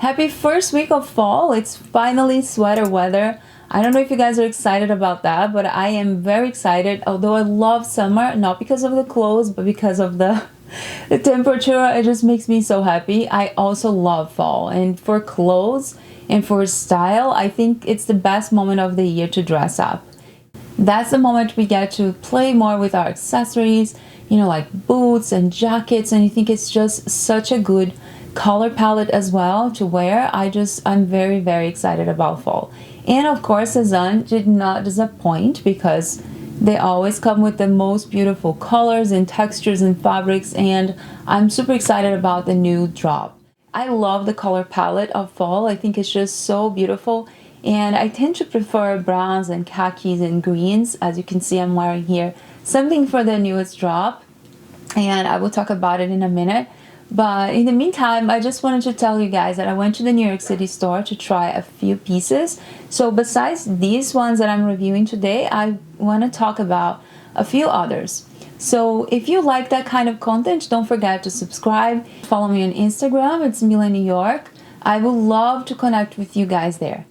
Happy first week of fall. It's finally sweater weather. I don't know if you guys are excited about that, but I am very excited. Although I love summer, not because of the clothes, but because of the temperature. It just makes me so happy. I also love fall, and for clothes and for style, I think it's the best moment of the year to dress up. That's the moment we get to play more with our accessories, you know, like boots and jackets, and I think it's just such a good color palette as well to wear. I'm very, very excited about fall. And of course, Sezane did not disappoint because they always come with the most beautiful colors and textures and fabrics, and I'm super excited about the new drop. I love the color palette of fall. I think it's just so beautiful, and I tend to prefer browns and khakis and greens. As you can see, I'm wearing here something for the newest drop, and I will talk about it in a minute. But in the meantime, I just wanted to tell you guys that I went to the New York City store to try a few pieces. So besides these ones that I'm reviewing today, I want to talk about a few others. So if you like that kind of content, don't forget to subscribe. Follow me on Instagram. It's Mila New York. I would love to connect with you guys there.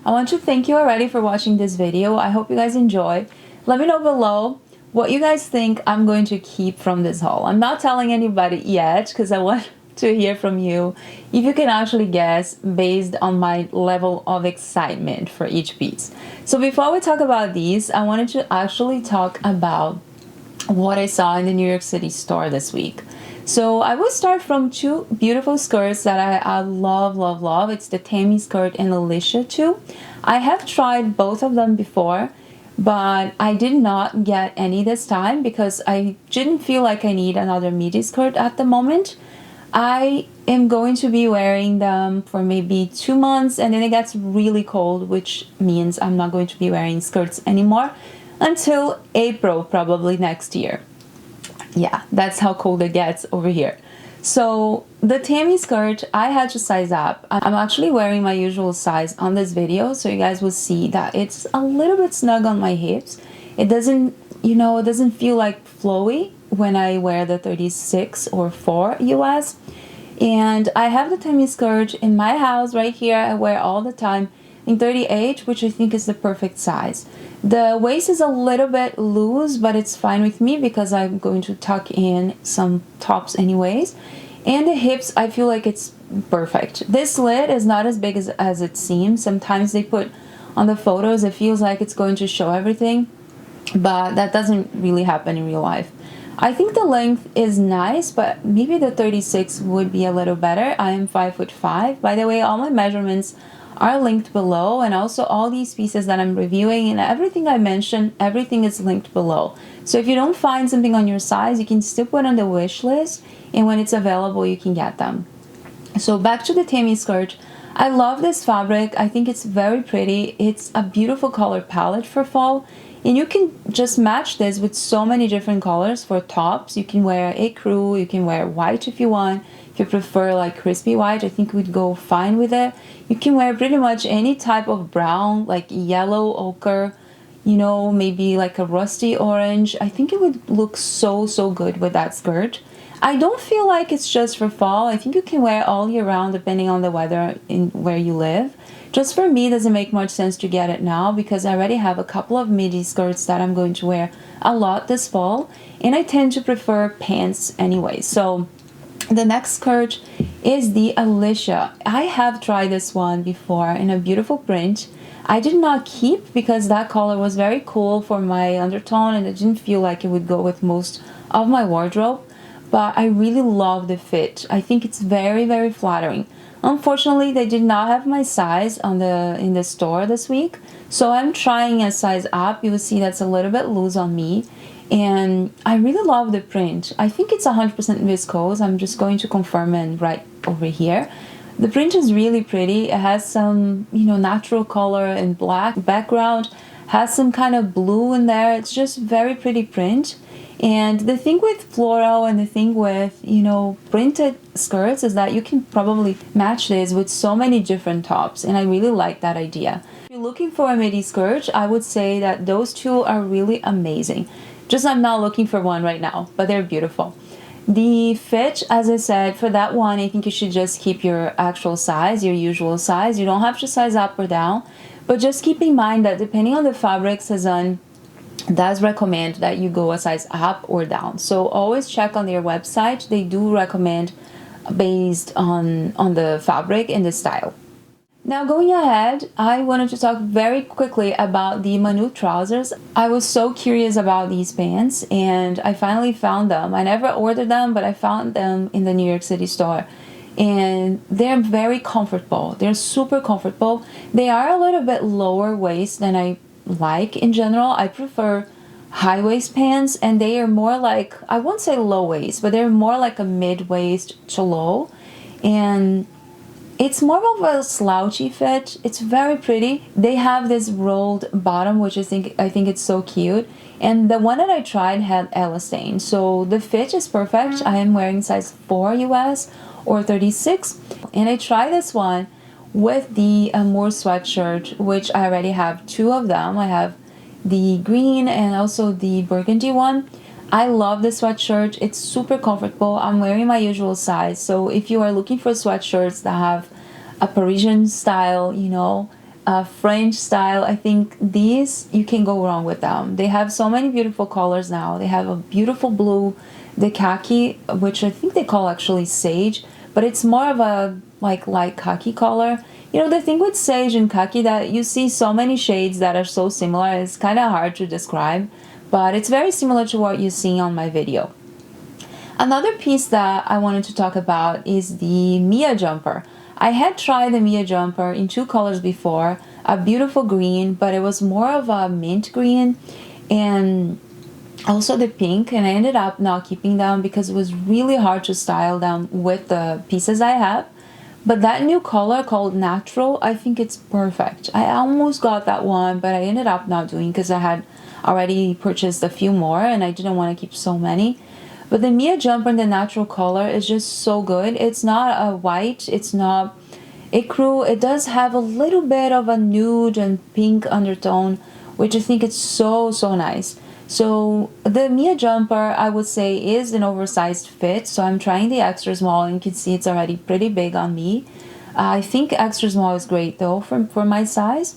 I want to thank you already for watching this video. I hope you guys enjoy. Let me know below what you guys think I'm going to keep from this haul. I'm not telling anybody yet because I want to hear from you if you can actually guess based on my level of excitement for each piece. So before we talk about these, I wanted to actually talk about what I saw in the New York City store this week. So I will start from two beautiful skirts that I love, love, love. It's the Tammie skirt and Alicia too. I have tried both of them before, but I did not get any this time because I didn't feel like I need another midi skirt at the moment. I am going to be wearing them for maybe 2 months, and then it gets really cold, which means I'm not going to be wearing skirts anymore until April, probably next year. Yeah, that's how cold it gets over here. So the Tammie skirt, I had to size up. I'm actually wearing my usual size on this video, so you guys will see that it's a little bit snug on my hips. It doesn't, you know, it doesn't feel like flowy when I wear the 36 or 4 US. And I have the Tammie skirt in my house right here. I wear all the time in 38, which I think is the perfect size. The waist is a little bit loose, but it's fine with me because I'm going to tuck in some tops anyways. And the hips, I feel like it's perfect. This slit is not as big as it seems. Sometimes they put on the photos, it feels like it's going to show everything, but that doesn't really happen in real life. I think the length is nice, but maybe the 36 would be a little better. I am 5'5". By the way, all my measurements are linked below, and also all these pieces that I'm reviewing and everything I mentioned, everything is linked below. So if you don't find something on your size, you can still put on the wish list, and when it's available you can get them. So back to the Tammie skirt. I love this fabric. I think it's very pretty. It's a beautiful color palette for fall, and you can just match this with so many different colors for tops. You can wear ecru, you can wear white if you want. If you prefer like crispy white, I think it would go fine with it. You can wear pretty much any type of brown, like yellow, ochre, you know, maybe like a rusty orange. I think it would look so, so good with that skirt. I don't feel like it's just for fall. I think you can wear all year round depending on the weather in where you live. Just for me, it doesn't make much sense to get it now because I already have a couple of midi skirts that I'm going to wear a lot this fall, and I tend to prefer pants anyway. So the next skirt is the Alicia. I have tried this one before in a beautiful print. I did not keep because that color was very cool for my undertone, and it didn't feel like it would go with most of my wardrobe. But I really love the fit. I think it's very, very flattering. Unfortunately, they did not have my size in the store this week, so I'm trying a size up. You will see that's a little bit loose on me, and I really love the print. I think it's 100% viscose. I'm just going to confirm it right over here. The print is really pretty. It has some, you know, natural color and black background, has some kind of blue in there. It's just very pretty print. And the thing with floral and the thing with, you know, printed skirts is that you can probably match this with so many different tops, and I really like that idea. If you're looking for a midi skirt, I would say that those two are really amazing. Just I'm not looking for one right now, but they're beautiful. The fit, as I said, for that one, I think you should just keep your actual size, your usual size. You don't have to size up or down, but just keep in mind that depending on the fabric, Sezane does recommend that you go a size up or down. So always check on their website. They do recommend based on the fabric and the style. Now going ahead, I wanted to talk very quickly about the Manu Trousers. I was so curious about these pants and I finally found them. I never ordered them, but I found them in the New York City store. And they're very comfortable. They're super comfortable. They are a little bit lower waist than I like in general. I prefer high waist pants and they are more like, I won't say low waist, but they're more like a mid waist to low. And it's more of a slouchy fit. It's very pretty. They have this rolled bottom, which I think it's so cute. And the one that I tried had elastane, so the fit is perfect. I am wearing size 4 US or 36, and I tried this one with the Amour sweatshirt, which I already have 2 of them. I have the green and also the burgundy one. I love the sweatshirt. It's super comfortable. I'm wearing my usual size. So if you are looking for sweatshirts that have a Parisian style, you know, a French style, I think these, you can go wrong with them. They have so many beautiful colors now. They have a beautiful blue, the khaki, which I think they call actually sage, but it's more of a like light khaki color. You know, the thing with sage and khaki that you see so many shades that are so similar, it's kind of hard to describe. But it's very similar to what you see on my video. Another piece that I wanted to talk about is the Mia jumper. I had tried the Mia jumper in 2 colors before, a beautiful green, but it was more of a mint green and also the pink, and I ended up not keeping them because it was really hard to style them with the pieces I have. But that new color called Natural, I think it's perfect. I almost got that one, but I ended up not doing because I had already purchased a few more and I didn't want to keep so many. But the Mia jumper in the natural color is just so good. It's not a white, it's not ecru. It does have a little bit of a nude and pink undertone, which I think it's so nice. So the Mia jumper, I would say, is an oversized fit. So I'm trying the extra small and you can see it's already pretty big on me. I think extra small is great though for my size.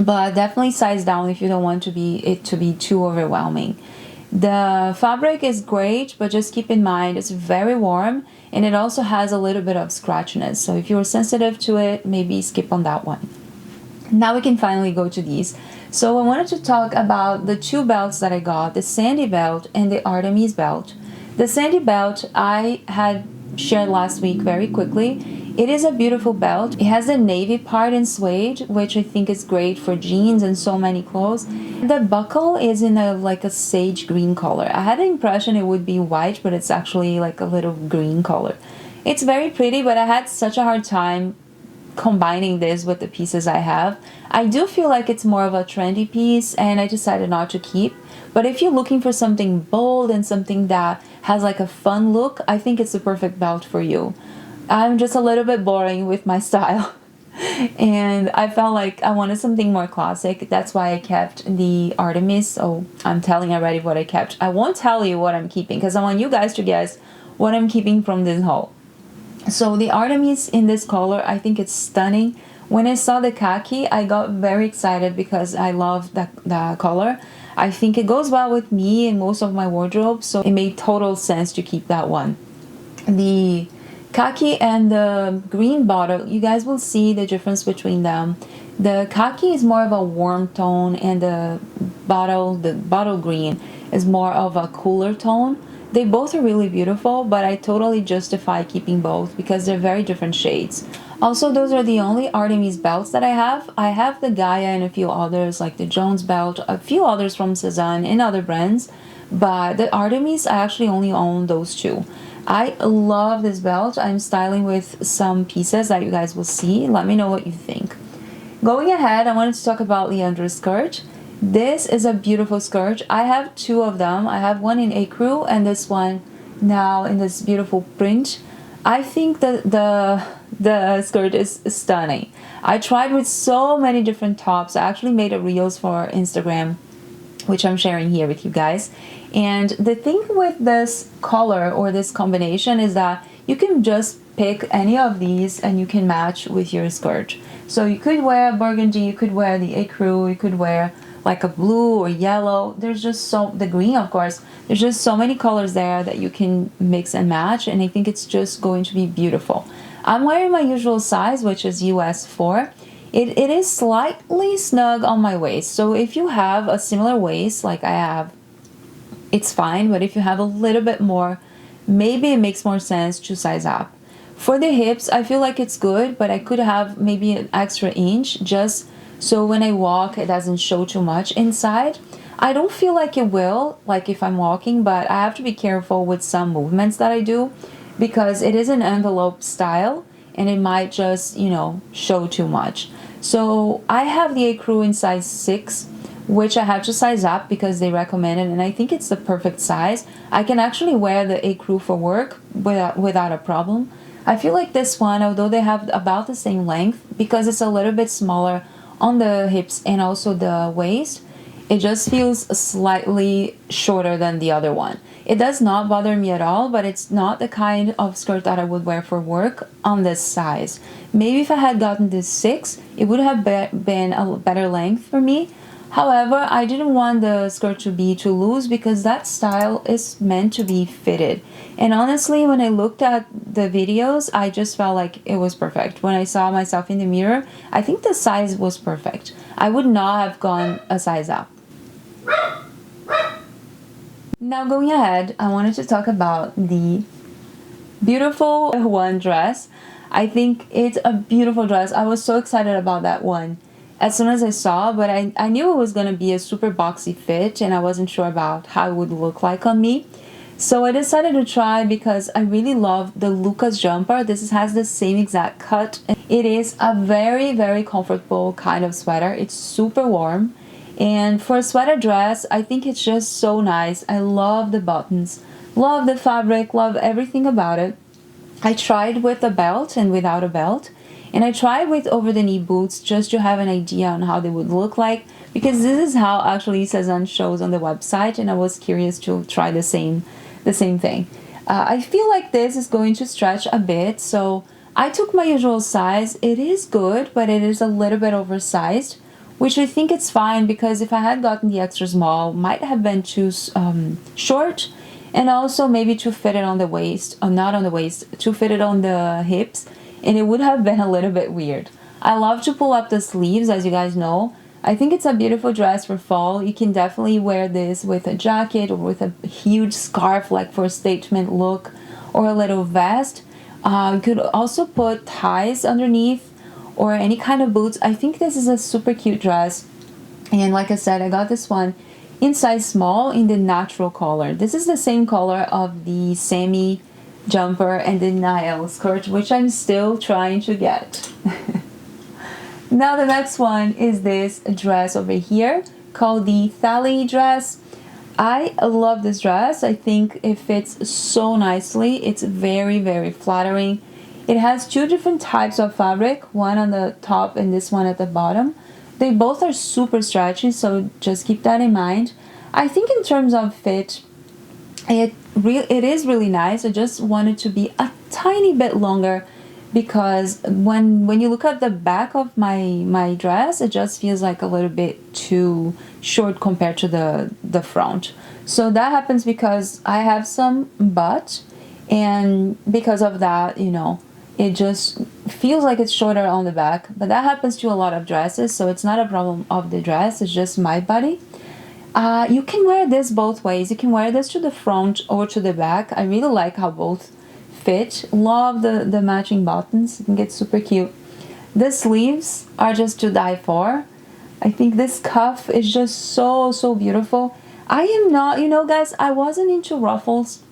But definitely size down if you don't want it to be too overwhelming. The fabric is great, but just keep in mind it's very warm and it also has a little bit of scratchiness. So if you're sensitive to it, maybe skip on that one. Now we can finally go to these. So I wanted to talk about the 2 belts that I got, the Sandy belt and the Artemis belt. The Sandy belt I had shared last week very quickly. It is a beautiful belt. It has the navy part in suede, which I think is great for jeans and so many clothes. The buckle is in like a sage green color. I had the impression it would be white, but it's actually like a little green color. It's very pretty, but I had such a hard time combining this with the pieces I have. I do feel like it's more of a trendy piece and I decided not to keep. But if you're looking for something bold and something that has like a fun look, I think it's the perfect belt for you. I'm just a little bit boring with my style and I felt like I wanted something more classic. That's why I kept the Artemis. Oh, I'm telling already what I kept. I won't tell you what I'm keeping because I want you guys to guess what I'm keeping from this haul. So the Artemis in this color, I think it's stunning. When I saw the khaki, I got very excited because I love the color. I think it goes well with me and most of my wardrobe, so it made total sense to keep that one. The khaki and the green bottle, you guys will see the difference between them. The khaki is more of a warm tone and the bottle green is more of a cooler tone. They both are really beautiful, but I totally justify keeping both because they're very different shades. Also, those are the only Artemis belts that I have. I have the Gaia and a few others like the Jones belt, a few others from Sezane and other brands, but the Artemis, I actually only own those 2. I love this belt. I'm styling with some pieces that you guys will see. Let me know what you think. Going ahead, I wanted to talk about Leandra's skirt. This is a beautiful skirt. I have 2 of them. I have one in Ecru and this one now in this beautiful print. I think that the skirt is stunning. I tried with so many different tops. I actually made a reels for Instagram which I'm sharing here with you guys. And the thing with this color or this combination is that you can just pick any of these and you can match with your skirt. So you could wear burgundy, you could wear the ecru, you could wear like a blue or yellow. There's just the green, of course. There's just so many colors there that you can mix and match, and I think it's just going to be beautiful. I'm wearing my usual size, which is US 4. It is slightly snug on my waist, so if you have a similar waist like I have, it's fine, but if you have a little bit more, maybe it makes more sense to size up. For the hips, I feel like it's good, but I could have maybe an extra inch just so when I walk it doesn't show too much inside. I don't feel like it will, like if I'm walking, but I have to be careful with some movements that I do because it is an envelope style and it might just, you know, show too much. So I have the ecru in size 6, which I have to size up because they recommend it, and I think it's the perfect size. I can actually wear the ecru for work without a problem. I feel like this one, although they have about the same length, because it's a little bit smaller on the hips and also the waist, it just feels slightly shorter than the other one. It does not bother me at all, but it's not the kind of skirt that I would wear for work on this size. Maybe if I had gotten this 6, it would have been a better length for me. However, I didn't want the skirt to be too loose because that style is meant to be fitted. And honestly, when I looked at the videos, I just felt like it was perfect. When I saw myself in the mirror, I think the size was perfect. I would not have gone a size up. Now going ahead, I wanted to talk about the beautiful one dress. I think it's a beautiful dress. I was so excited about that one as soon as I saw, but I knew it was going to be a super boxy fit and I wasn't sure about how it would look like on me. So I decided to try because I really love the Lucas jumper. This has the same exact cut. It is a very, very comfortable kind of sweater. It's super warm. And for a sweater dress, I think it's just so nice. I love the buttons, love the fabric, love everything about it. I tried with a belt and without a belt. And I tried with over-the-knee boots just to have an idea on how they would look like, because this is how actually Sezane shows on the website, and I was curious to try the same thing. I feel like this is going to stretch a bit, so I took my usual size. It is good, but it is a little bit oversized, which I think it's fine because if I had gotten the extra small, might have been too short, and also maybe to fit it on the waist, or not on the waist, to fit it on the hips. And it would have been a little bit weird. I love to pull up the sleeves, as you guys know. I think it's a beautiful dress for fall. You can definitely wear this with a jacket or with a huge scarf, like for a statement look, or a little vest. You could also put ties underneath or any kind of boots. I think this is a super cute dress. And like I said, I got this one in size small in the natural color. This is the same color of the Tammie jumper and the Naelle skirt, which I'm still trying to get. Now the next one is this dress over here called the Thalie dress. I love this dress. I think it fits so nicely. It's very, very flattering. It has 2 different types of fabric, one on the top and this one at the bottom. They both are super stretchy, so just keep that in mind. I think in terms of fit, it is really nice. I just want it to be a tiny bit longer because when you look at the back of my dress, it just feels like a little bit too short compared to the front. So that happens because I have some butt, and because of that, you know, it just feels like it's shorter on the back. But that happens to a lot of dresses, so it's not a problem of the dress, it's just my body. You can wear this both ways. You can wear this to the front or to the back. I really like how both fit. Love the matching buttons. I think it's super cute. The sleeves are just to die for. I think this cuff is just so beautiful. I am not, you know guys, I wasn't into ruffles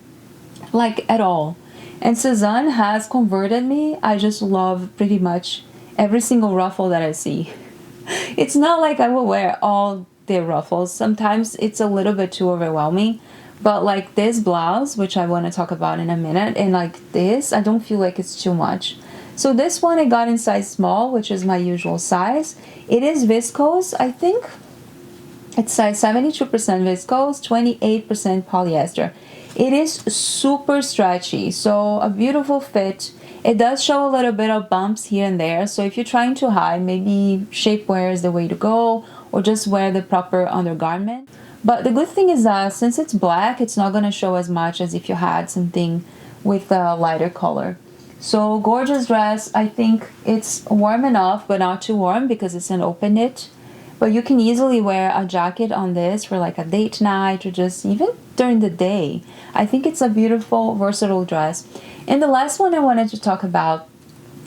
like at all. And Sezane has converted me. I just love pretty much every single ruffle that I see. It's not like I will wear all the ruffles. Sometimes it's a little bit too overwhelming, but like this blouse, which I want to talk about in a minute, and like this, I don't feel like it's too much. So this one I got in size small, which is my usual size. It is viscose, I think. It's size 72% viscose, 28% polyester. It is super stretchy, so a beautiful fit. It does show a little bit of bumps here and there, so if you're trying to hide, maybe shapewear is the way to go, or just wear the proper undergarment. But the good thing is that since it's black, it's not going to show as much as if you had something with a lighter color. So gorgeous dress. I think it's warm enough, but not too warm because it's an open knit. But you can easily wear a jacket on this for like a date night or just even during the day. I think it's a beautiful, versatile dress. And the last one I wanted to talk about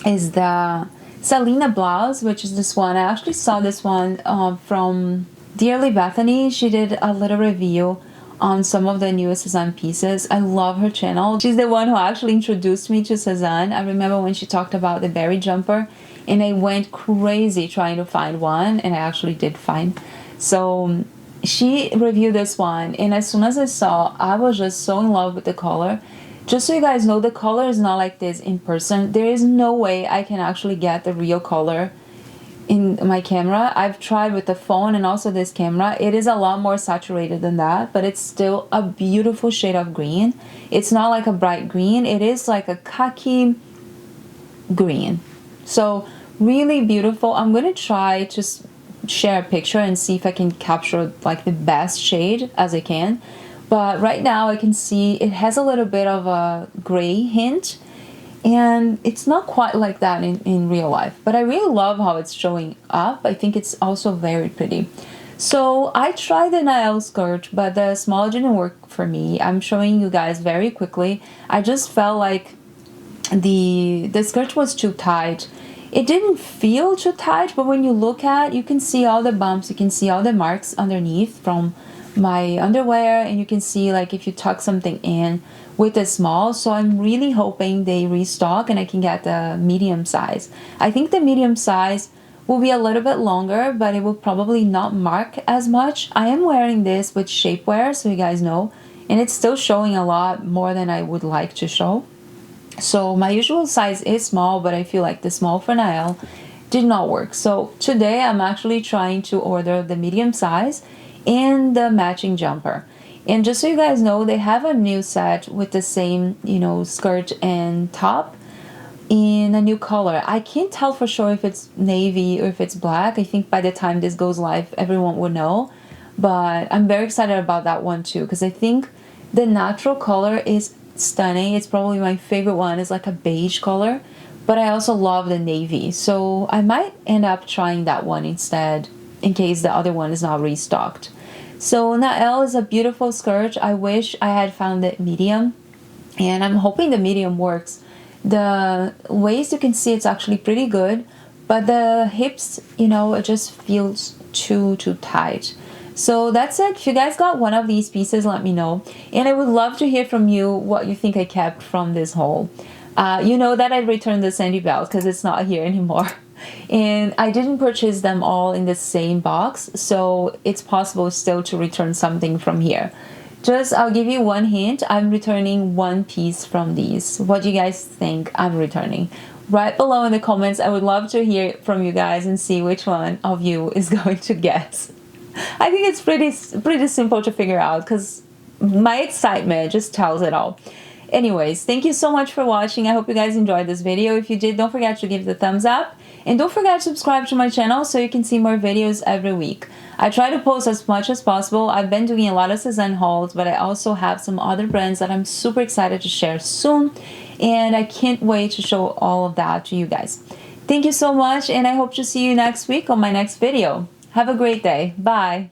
is the Salina Blouse, which is this one. I actually saw this one from Dearly Bethany. She did a little review on some of the newest Sezane pieces. I love her channel. She's the one who actually introduced me to Sezane. I remember when she talked about the berry jumper, and I went crazy trying to find one, and I actually did find. So she reviewed this one, and as soon as I saw, I was just so in love with the color. Just so you guys know, the color is not like this in person. There is no way I can actually get the real color in my camera. I've tried with the phone and also this camera. It is a lot more saturated than that, but it's still a beautiful shade of green. It's not like a bright green. It is like a khaki green. So really beautiful. I'm gonna try to share a picture and see if I can capture like the best shade as I can. But right now I can see it has a little bit of a gray hint, and it's not quite like that in real life. But I really love how it's showing up. I think it's also very pretty. So I tried the Naelle skirt, but the small didn't work for me. I'm showing you guys very quickly. I just felt like the skirt was too tight. It didn't feel too tight, but when you look at, you can see all the bumps, you can see all the marks underneath from my underwear, and you can see like if you tuck something in with the small. So I'm really hoping they restock and I can get the medium size. I think the medium size will be a little bit longer, but it will probably not mark as much. I am wearing this with shapewear, so you guys know, and it's still showing a lot more than I would like to show. So my usual size is small, but I feel like the small for Naelle did not work. So today I'm actually trying to order the medium size and the matching jumper. And just so you guys know, they have a new set with the same, you know, skirt and top in a new color. I can't tell for sure if it's navy or if it's black. I think by the time this goes live, everyone will know. But I'm very excited about that one too, because I think the natural color is stunning. It's probably my favorite one. It's like a beige color, but I also love the navy. So I might end up trying that one instead in case the other one is not restocked. So Naelle is a beautiful skirt. I wish I had found the medium, and I'm hoping the medium works. The waist, you can see it's actually pretty good, but the hips, you know, it just feels too tight. So that's it. If you guys got one of these pieces, let me know. And I would love to hear from you what you think I kept from this haul. You know that I returned the sandy belt because it's not here anymore. And I didn't purchase them all in the same box, so it's possible still to return something from here. Just, I'll give you one hint. I'm returning one piece from these. What do you guys think I'm returning? Right below in the comments. I would love to hear from you guys and see which one of you is going to guess. I think it's pretty simple to figure out because my excitement just tells it all. Anyways, thank you so much for watching. I hope you guys enjoyed this video. If you did, don't forget to give it a thumbs up. And don't forget to subscribe to my channel so you can see more videos every week. I try to post as much as possible. I've been doing a lot of Sezane hauls, but I also have some other brands that I'm super excited to share soon. And I can't wait to show all of that to you guys. Thank you so much, and I hope to see you next week on my next video. Have a great day. Bye.